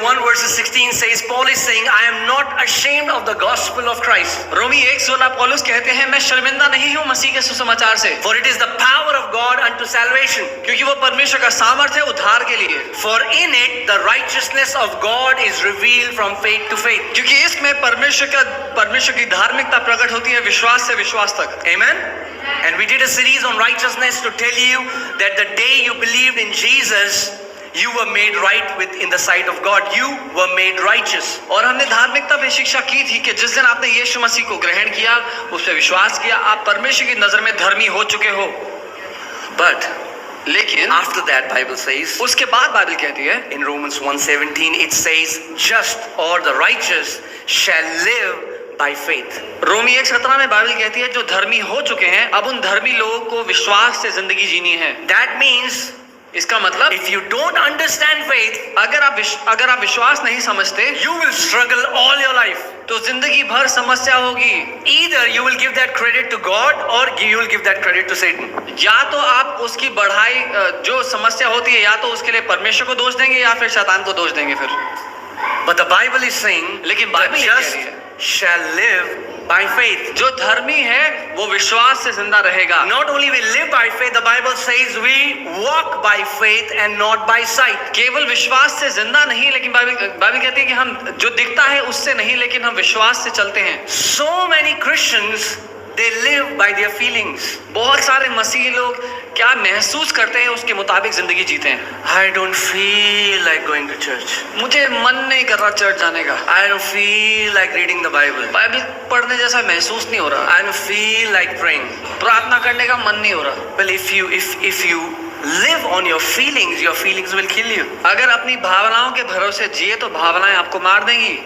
1 verses 16 says, Paul is saying, I am not ashamed of the gospel of Christ. रोमी 1:16 पौलुस कहते हैं, मैं शर्मिंदा नहीं हूँ मसीह के सुसमाचार से, For it is the power of God unto salvation. क्योंकि वो परमेश्वर का सामर्थ्य है उद्धार के लिए। For in it the righteousness of God is revealed from faith to faith. क्योंकि इसमें परमेश्वर की धार्मिकता प्रकट होती है विश्वास से विश्वास तक। Amen. And we did a series on righteousness to tell you that the day you believed in Jesus, you were made right in the sight of God. You were made righteous. और हमने धार्मिकता पे शिक्षा की थी कि जिस दिन आपने यीशु मसीह को ग्रहण किया, उस पर विश्वास किया, आप परमेश्वर की नजर में धर्मी हो चुके हो। But लेकिन after that, Bible says, उसके बाद बाइबल कहती है in Romans 1:17, it says, just or the righteous shall live by faith. रोमी 1:17 में बाइबल कहती है जो धर्मी हो चुके हैं अब उन धर्मी लोगों को विश्वास से जिंदगी जीनी है। That means, इसका मतलब if you don't understand faith, अगर आप विश्वास नहीं समझते, you will struggle all your life. तो जिंदगी भर समस्या होगी। Either you will give that credit to God or you will give that credit to Satan. या तो आप उसकी बढ़ाई जो समस्या होती है या तो उसके लिए परमेश्वर को दोष देंगे या फिर शैतान को दोष देंगे फिर। But the Bible is saying, लेकिन the Bible just shall live by faith. जो धर्मी है वो विश्वास से जिंदा रहेगा। Not only we live by faith, the Bible says we walk by faith and not by sight. केवल विश्वास से जिंदा नहीं, लेकिन बाइबल कहती है कि हम जो दिखता है उससे नहीं, लेकिन हम विश्वास से चलते हैं। So many Christians, they live by their feelings. बहुत सारे मसीही लोग क्या महसूस करते हैं उसके मुताबिक जिंदगी जीते हैं। I don't feel like going to church. मुझे मन नहीं कर रहा चर्च जाने का। I don't feel like reading the Bible. Bible पढ़ने जैसा महसूस नहीं हो रहा। I don't feel like praying. प्रार्थना करने का मन नहीं हो रहा। Well, if you live on your feelings will kill you. अगर अपनी भावनाओं के भरोसे जिए तो भावनाएं आपको मार देंगी।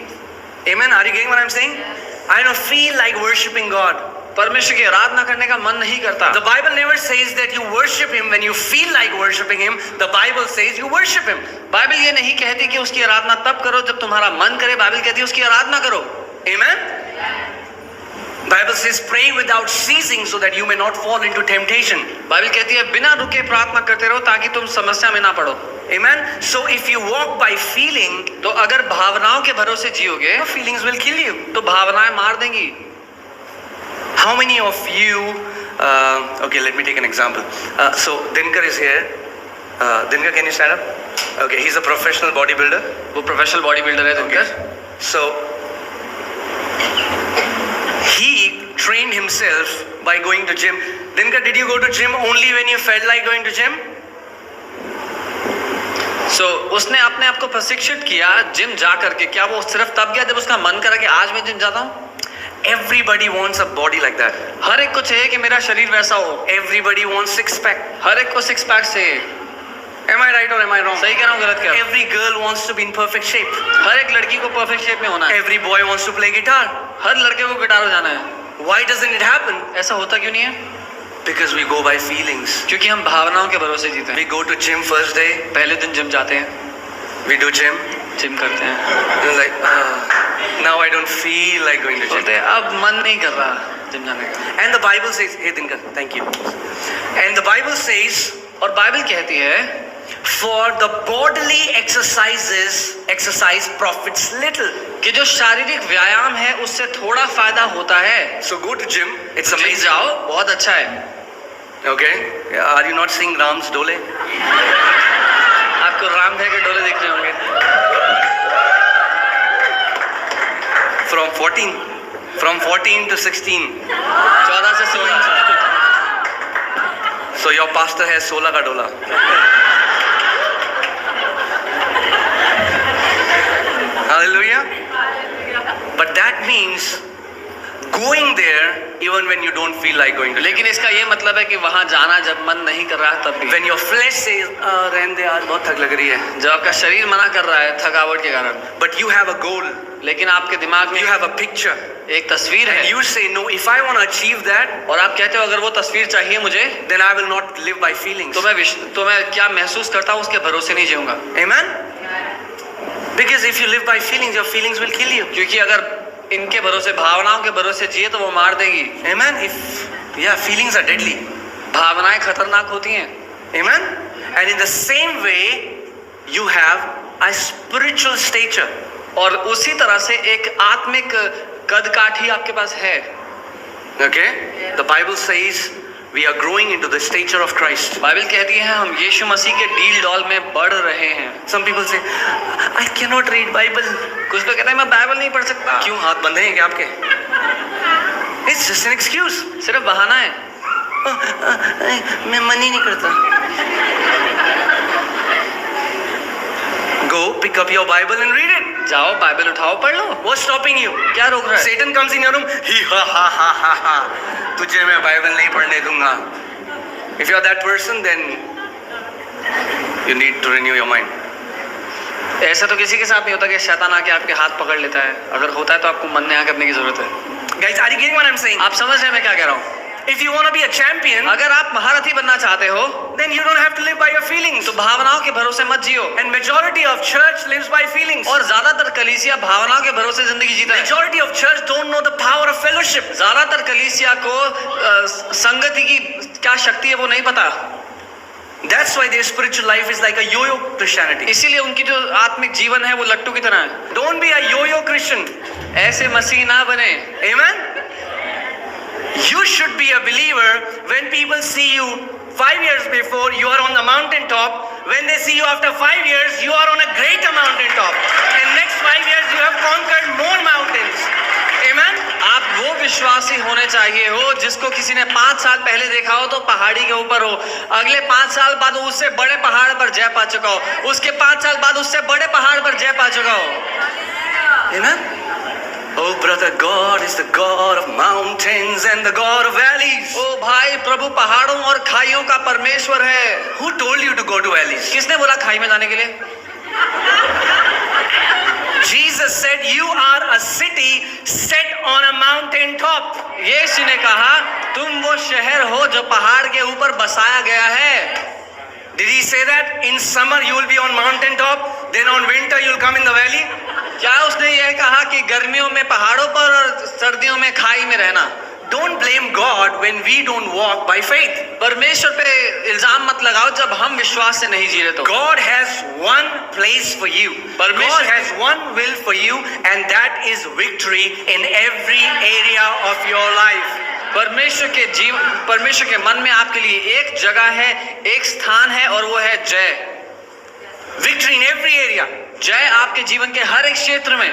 Amen. Are you getting what I'm saying? I don't feel like worshiping God. परमेश्वर की आराधना करने का मन नहीं करता। The Bible never says that you worship Him when you feel like worshiping Him. The Bible says you worship Him. Bible ये नहीं कहती कि उसकी आराधना तब करो जब तुम्हारा मन करे, बाइबल कहती है उसकी आराधना करो। Amen. Bible says pray without ceasing so that you may not fall into temptation. Bible कहती है बिना रुके प्रार्थना करते रहो ताकि तुम समस्या में ना पड़ो। Amen. So if you walk by feeling, तो अगर भावनाओं के भरोसे जियोगे, your feelings will kill you. तो भावनाएं मार देंगी। How many of you, okay, let me take an example. So Dinkar is here. Dinkar, can you stand up? Okay, he's a professional bodybuilder. वो प्रोफेशनल बॉडी बिल्डर है Dinkar. So he trained himself by going to gym. Dinkar, did you go to gym only when you felt like going to gym? So उसने अपने आप को प्रशिक्षित किया gym जा करके। क्या वो सिर्फ तब गया जब उसका मन करा कि आज मैं जिम जाता हूँ? Everybody wants a body like that. हर एक को चाहिए कि मेरा शरीर वैसा हो। Everybody wants six pack. हर एक को सिक्स पैक चाहिए। Am I right or am I wrong? सही कह रहा हूँ गलत कह रहा हूँ? Every girl wants to be in perfect shape. हर एक लड़की को परफेक्ट शेप में होना है। Every boy wants to play guitar. हर लड़के को गिटार बजाना है। Why doesn't it happen? ऐसा होता क्यों नहीं है? Because we go by feelings. क्योंकि हम भावनाओं के भरोसे जीते हैं। We go to gym first day. पहले दिन जिम जाते हैं, We do gym. जिम करते हैं, You're like, now I don't feel like going to gym. बोलते हैं अब मन नहीं कर रहा जिम जाने का। And the Bible says, hey Dinkar, thank you. And the Bible says, और बाइबल कहती है for the bodily exercise profits little. कि जो शारीरिक व्यायाम है उससे थोड़ा फायदा होता है। So go to gym. It's gym amazing. जाओ, बहुत अच्छा है। Okay. Are you not seeing Ram's Dole? आपको राम भैया के डोले दिख रहे होंगे। From 14 to 16. 14 से 16। So your pastor has 16 का डोला. Hallelujah. But that means going there even when you don't feel like going to. लेकिन इसका ये मतलब है कि वहाँ जाना जब मन नहीं कर रहा है तब भी। When your flesh says, रहने दे आज बहुत थक लग रही है. जब आपका शरीर मना कर रहा है थकावट के कारण। But you have a goal. लेकिन आपके दिमाग में You have a picture. एक तस्वीर है। And you say, no, if I want to achieve that, और आप कहते हो अगर वो तस्वीर चाहिए मुझे, then I will not live by feelings. तो मैं क्या महसूस करता हूँ उसके भरोसे नहीं जीऊंगा। Amen. Because if you live by feelings, your feelings will kill you. क्योंकि अगर इनके भरोसे भावनाओं के भरोसे जिए तो वो मार देगी। Amen. Feelings are deadly. भावनाएं खतरनाक होती हैं। Amen. And in the same way, you have a spiritual stature. और उसी तरह से एक आत्मिक कद काठी आपके पास है। Okay? The Bible says we are growing into the stature of Christ. Bible कहती है हम यीशु मसीह के डील डॉल में बढ़ रहे हैं। Some people say, I cannot read Bible. कुछ लोग कहते हैं मैं बाइबल नहीं पढ़ सकता। क्यों, हाथ बंधे हैं क्या आपके? It's just an excuse. सिर्फ बहाना है। मैं मन ही नहीं करता। Go pick up your Bible and read it. जाओ बाइबल उठाओ पढ़ लो। What's stopping you? क्या रोक रहा है? Satan comes in your room. He ha. तुझे मैं बाइबल नहीं पढ़ने दूंगा. If you are that person, then you need to renew your mind. ऐसा तो किसी के साथ नहीं होता कि शैतान आके आपके हाथ पकड़ लेता है। अगर होता है तो आपको मन में करने की जरूरत है। Guys, are you getting what I'm saying? आप समझ रहे हैं मैं क्या कह रहा हूँ? If you want to be a champion, अगर आप महारथी बनना चाहते हो then you don't have to live by your feelings. तो भावनाओं के भरोसे मत जियो। And majority of church lives by feelings. और ज्यादातर कलीसिया भावनाओं के भरोसे जिंदगी जीता है। Majority of church don't know the power of fellowship. ज्यादातर कलीसिया को संगति की क्या शक्ति है वो नहीं पता। That's why their spiritual life is like a yo-yo Christianity. इसीलिए उनकी जो आत्मिक जीवन है वो लट्टू की तरह है। Don't be a yo-yo Christian. ऐसे मसीह ना बने। Amen? You should be a believer when people see you 5 years before you are on the mountain top. When they see you after 5 years, you are on a greater mountain top. And next 5 years you have conquered more mountains. Amen? आप वो विश्वासी होने चाहिए हो जिसको किसी ने 5 साल पहले देखा हो तो पहाड़ी के ऊपर हो, अगले 5 साल बाद उससे बड़े पहाड़ पर जय पा चुका हो, उसके 5 साल बाद उससे बड़े पहाड़ पर जय पा चुका हो। Amen? Oh brother, God is the God of mountains and the God of valleys. ओ भाई, प्रभु पहाड़ों और खाइयों का परमेश्वर है। Who told you to go to valleys? किसने बोला खाई में जाने के लिए? Jesus said you are a city set on a mountain top. यीशु ने कहा तुम वो शहर हो जो पहाड़ के ऊपर बसाया गया है। Did he say that in summer you will be on mountain top, then on winter you will come in the valley? क्या उसने यह कहा कि गर्मियों में पहाड़ों पर और सर्दियों में खाई में रहना? Don't blame God when we don't walk by faith. परमेश्वर पे इल्जाम मत लगाओ जब हम विश्वास से नहीं जी रहे तो। God has one place for you. God has one will for you, and that is victory in every area of your life. परमेश्वर के मन में आपके लिए एक जगह है, एक स्थान है और वो है जय। Victory in every area. जय आपके जीवन के हर एक क्षेत्र में।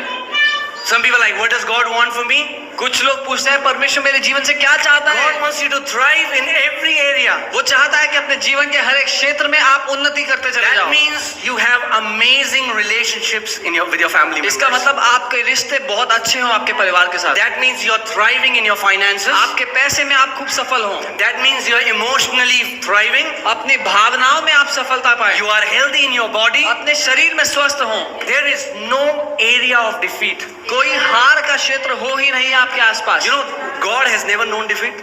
Some people are like, what does God want for me? कुछ लोग पूछते हैं परमेश्वर मेरे जीवन से क्या चाहता है? God wants you to thrive in every area. वो चाहता है कि अपने जीवन के हर एक क्षेत्र में आप उन्नति करते चले जाओ। That means you have amazing relationships with your family members. इसका मतलब आपके रिश्ते बहुत अच्छे हों आपके परिवार के साथ। That means you are thriving in your finances. आपके पैसे में आप खूब सफल हों। That means you are emotionally thriving. अपनी भावनाओं में आप सफलता पाएं। You are healthy in your body. अपने शरीर में स्वस्थ हों। There is no area of defeat. कोई हार का क्षेत्र हो ही नहीं आपके आसपास। You know, God has never known defeat.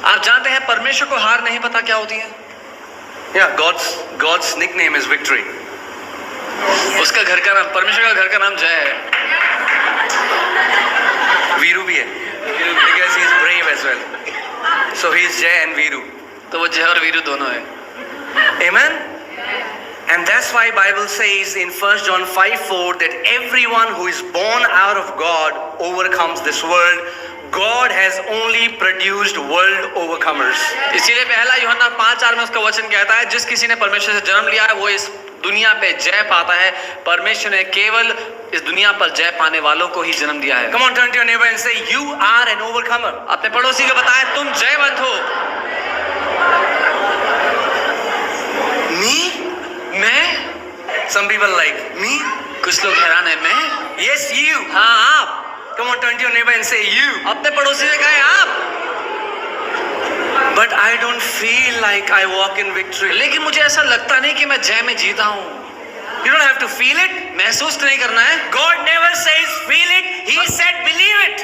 आप जानते हैं परमेश्वर को हार नहीं पता क्या होती है? Yeah, God's nickname is victory. उसका घर का नाम, परमेश्वर का घर का नाम जय है। वीरू भी है, because he is brave as well. So he is Jay and Viru. तो वो जय और वीरू दोनों है। Amen. And that's why Bible says in 1 John 5:4 that everyone who is born out of God overcomes this world. God has only produced world overcomers. इसीलिए पहला यूहन्ना 5:4 में उसका वचन कहता है जिस किसी ने परमेश्वर से जन्म लिया है वो इस दुनिया पे जय पाता है। परमेश्वर ने केवल इस दुनिया पर जय पाने वालों को ही जन्म दिया है। Come on, turn to your neighbor and say, you are an overcomer. अपने पड़ोसी को बताएं तुम जयवंत हो। Me? मैं? Some people like me. कुछ लोग हैरान है मैं? Yes, you. हाँ आप। Come on, turn to your neighbor and say, you. अपने पड़ोसी से कहें आप। But I don't feel like I walk in victory. लेकिन मुझे ऐसा लगता नहीं कि मैं जय में जीता हूँ। You don't have to feel it. महसूस नहीं करना है। God never says feel it. He said believe it.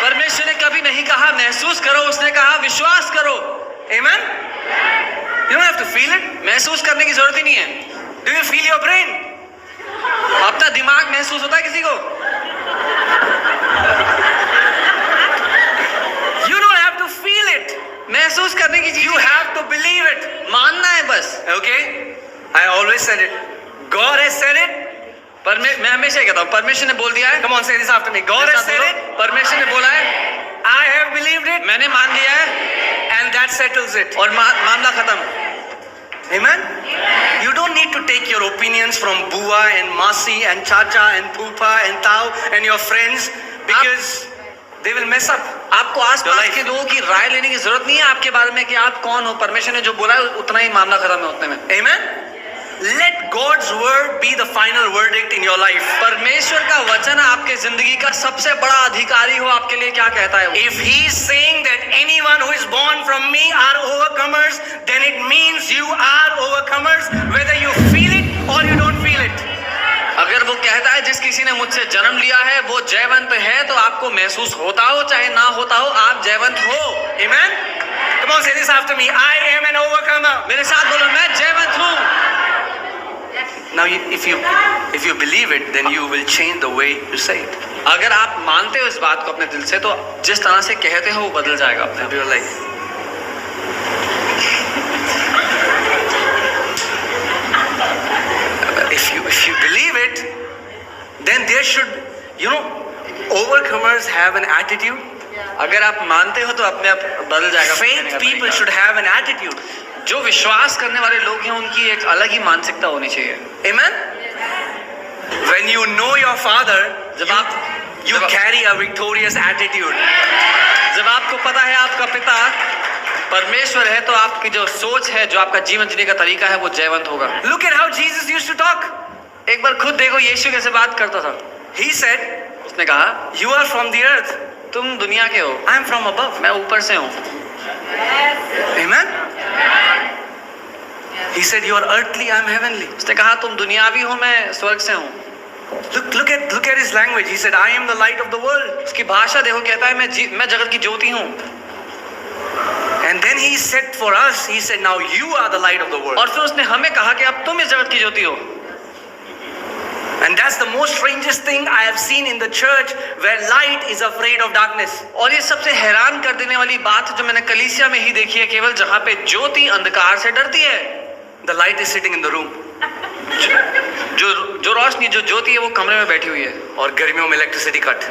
परमेश्वर ने कभी नहीं कहा महसूस करो, उसने कहा विश्वास करो। Amen. You don't have to feel it. महसूस करने की जरूरत ही नहीं है। Do you feel your brain? अपना दिमाग महसूस होता है किसी को? You don't have to feel it. महसूस करने की चीज You have to believe it. मानना है बस। Okay? I always said it. God has said it. मैं हमेशा ये कहता हूँ, परमेश्वर ने बोल दिया है। Come on, say this after me. God मेरे has साथ said बोलो, it. परमेश्वर ने बोला है, I have believed it. मैंने मान लिया है, And that settles it. और मामला खत्म। Amen? You don't need to take your opinions from Bua and Masi and Chacha and Pupa and Tao and your friends because they will mess up. आपको आसपास के लोगों की राय लेने की जरूरत नहीं है आपके बारे में कि आप कौन हो। परमेश्वर ने जो बोला है उतना ही मामला खत्म है उतने में। Amen? Let God's word be the final verdict in your life. परमेश्वर का वचन आपके जिंदगी का सबसे बड़ा अधिकारी हो आपके लिए क्या कहता है। If he is saying that anyone who is born from me are overcomers, then it means you are overcomers, whether you feel it or you don't feel it. अगर वो कहता है जिस किसी ने मुझसे जन्म लिया है वो जयवंत है, तो आपको महसूस होता हो चाहे ना होता हो, आप जयवंत हो। Amen? Come on, say this after me. I am an overcomer. मेरे साथ बोलो, मैं जयवंत हूँ। Now, if you believe it, then you will change the way you say it. अगर आप मानते हो इस बात को अपने दिल से, तो जिस तरह से कहते हो वो बदल जाएगा अपने Of your life. If you believe it, then there should, overcomers have an attitude. अगर आप मानते हो तो अपने आप बदल जाएगा। Faith people should have an attitude. जो विश्वास करने वाले लोग हैं उनकी एक अलग ही मानसिकता होनी चाहिए। Amen? When you know your father, you carry a victorious attitude. जब आपको पता है आपका पिता परमेश्वर है, तो आपकी जो सोच है, जो आपका जीवन जीने का तरीका है, वो जयवंत होगा। Look at how Jesus used to talk. एक बार खुद देखो यीशु कैसे बात करता था। He said, उसने कहा, you are from the earth. तुम दुनिया के हो, I am from above. मैं ऊपर से हूँ। Amen? He said, you are earthly, I am heavenly. उसने कहा तुम दुनियावी हो, मैं स्वर्ग से हूँ। Look at his language. He said, I am the light of the world. उसकी भाषा देखो, कहता है मैं जगत की ज्योति हूँ। And then he said for us, he said, now you are the light of the world. और फिर उसने हमें कहा कि अब तुम इस जगत की ज्योति हो। And that's the most strangest thing I have seen in the church, where light is afraid of darkness. और ये सबसे हैरान कर देने वाली बात जो मैंने कलीसिया में ही देखी है, केवल जहाँ पे ज्योति अंधकार से डरती है। The light is sitting in the room. जो रोशनी, जो ज्योति है, वो कमरे में बैठी हुई है। और गर्मियों में इलेक्ट्रिसिटी कट,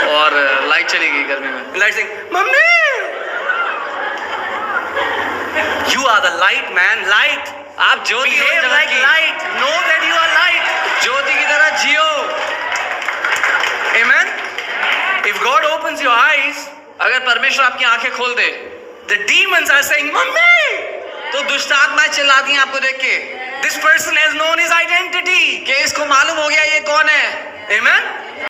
और लाइट चली गई गर्मी में। Light Singh, mummy, you are the light, man, light. आप ज्योति हो, Behave जगत like की light. Know that you are light. ज्योति की तरह जियो। Amen. If God opens your eyes, अगर परमेश्वर आपकी आंखें खोल दे, the demons are saying, mummy, तो दुष्ट आत्माएं चिल्लाती हैं आपको देख के, this person has known his identity. कि इसको मालूम हो गया ये कौन है। Amen.